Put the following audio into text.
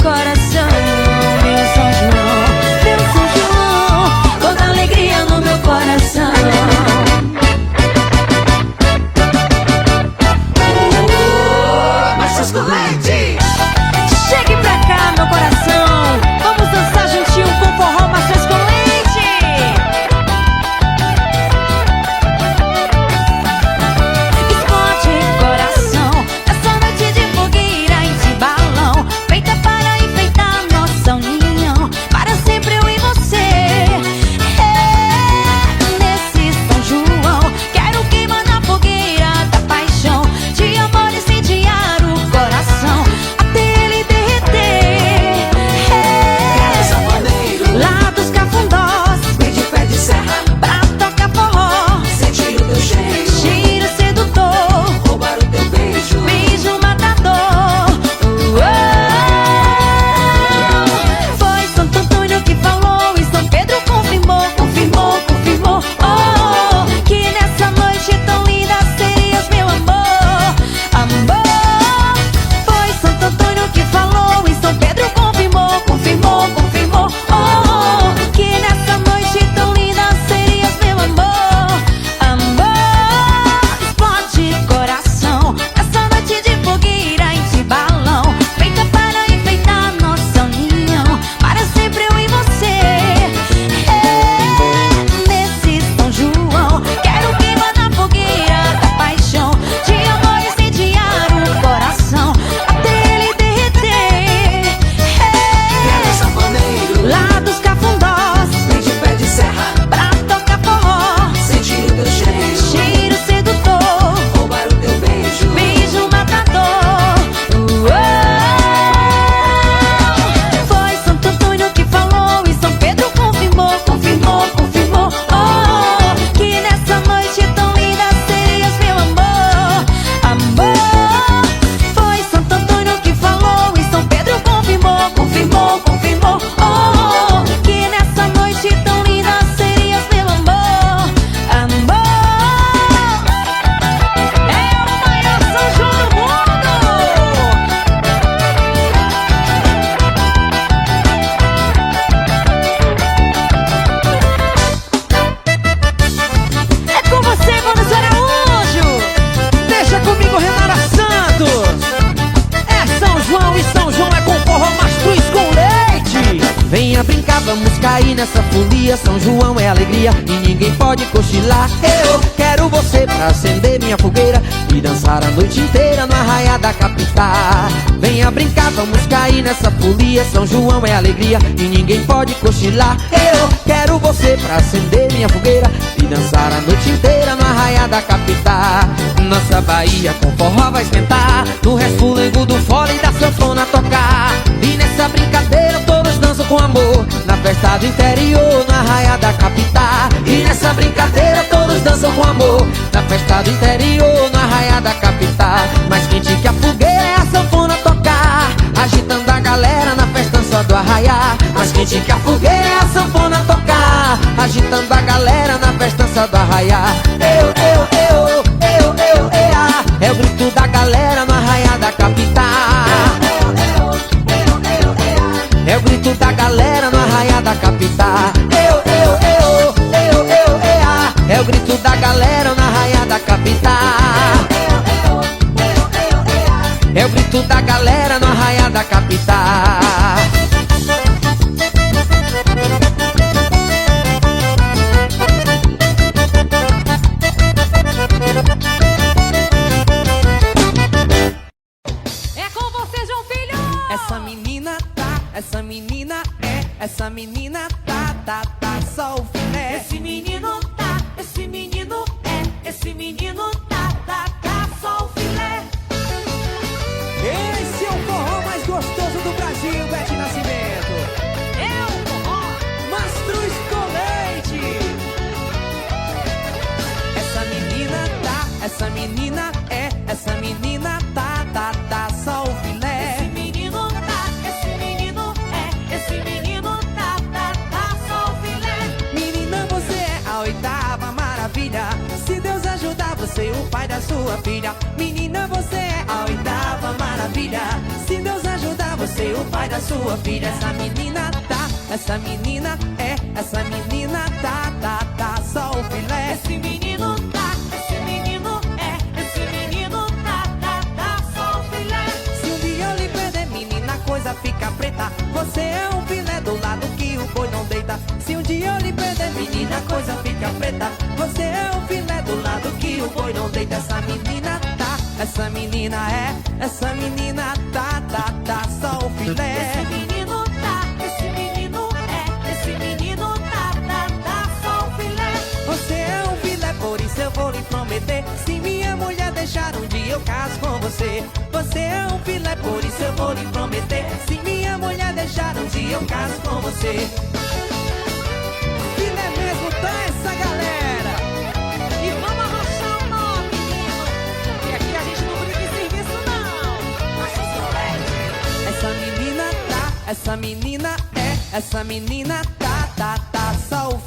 coração. Meu São João, meu São João, toda alegria no meu coração. Machos com leite. Chegue pra cá, meu coração, vamos dançar juntinho com forró Machos com leite. Explode coração, essa noite de fogueira e de balão, feita para enfeitar nossa união, para sempre eu e você. Nesse São João, quero queimar na fogueira da paixão, de amor incendiar o coração, até ele derreter. Lá dos cafundós, Vem de pé de serra, pra tocar forró, sentir o teu cheiro, cheiro sedutor, roubar o teu beijo. beijo matador. Foi Santo Antônio que falou e São Pedro confirmou, confirmou, confirmou. Oh, que nessa noite tão linda serias meu amor, amor. Foi Santo Antônio que falou e São Pedro confirmou, confirmou, confirmou. Oh, que nessa noite tão linda serias meu amor, amor. Explode coração, essa noite de fogueira e de balão, feita para enfeitar nossa união, para sempre eu e você. Nesse São João, quero queimar na fogueira da paixão, de amor incendiar o coração, até ele derreter. Quero sanfoneiro, Lá dos cafundós, vem de pé de serra, pra tocar forró, sentir o teu cheiro, cheiro sedutor, roubar o teu beijo. beijo matador. Foi Santo Antônio que falou e São Pedro confirmou, confirmou, confirmou. Oh, que nessa noite tão linda serias meu amor, amor. Foi Santo Antônio que falou e São Pedro confirmou, confirmou, confirmou. Oh, que nessa noite tão linda serias meu amor, amor. É o maior São João do mundo. É com você, Mano Araújo. Deixa comigo, Renata Santos. É São João e São João é com forró mastruz com leite. Venha brincar, vamos cair nessa folia. São João é alegria e ninguém pode cochilar. Eu quero você pra acender minha fogueira e dançar a noite inteira no arraiá da capital. Venha brincar, vamos cair nessa folia. São João é alegria e ninguém pode cochilar. Eu quero você pra acender minha fogueira e dançar a noite inteira no arraiá da capital. Nossa Bahia com forró vai esquentar, no resfulengo do fole e da sanfona tocar. E nessa brincadeira todos dançam com amor, na festa do interior, no arraiá da capital. E nessa brincadeira todos dançam com amor, na festa do interior, no arraiá da capital. Mais quente que a fogueira é a sanfona tocar, agitando a galera na festança do arraiá. Mais quente que a fogueira é a sanfona tocar, agitando a galera na festança do arraiá. É o grito da galera no arraiá da capital. É o grito da galera no arraiá da capital. É o grito da galera no arraiá da capital. É o grito da galera no arraiá da capital. É com você, João Filho. Essa menina essa menina tá só o filé. Esse menino tá, esse menino tá só o filé. Esse é o forró mais gostoso do Brasil, Bete Nascimento. É o forró. Mastruz com leite. Essa menina tá só o filé. Esse menino tá, esse menino tá só o filé. Menina, você é a 8ª maravilha. Se Deus ajudar você e o pai da sua filha. Menina, você é a 8ª maravilha. Se Deus ajudar você e o pai da da sua filha. Essa menina tá, essa menina é, essa menina tá, tá, só o filé. Esse menino tá, esse menino é, esse menino tá, só o filé. Se um dia eu lhe perder, menina, a coisa fica preta. Você é um filé do lado que o boi não deita. Se um dia eu lhe perder, menina, a coisa fica preta. Você é um filé do lado que o boi não deita. Essa menina tá, essa menina é, essa menina tá, só o filé. Esse menino tá, esse menino é, esse menino tá, só o filé. Você é um filé, por isso eu vou lhe prometer. Se minha mulher deixar, um dia eu caso com você. Você é um filé, por isso eu vou lhe prometer. Se minha mulher deixar, um dia eu caso com você. Filé mesmo tá essa galera. E vamos arrochar o nome, menino, que aqui a gente não brinca em serviço não. Acho solete. Essa menina tá, essa menina é, essa menina tá, só o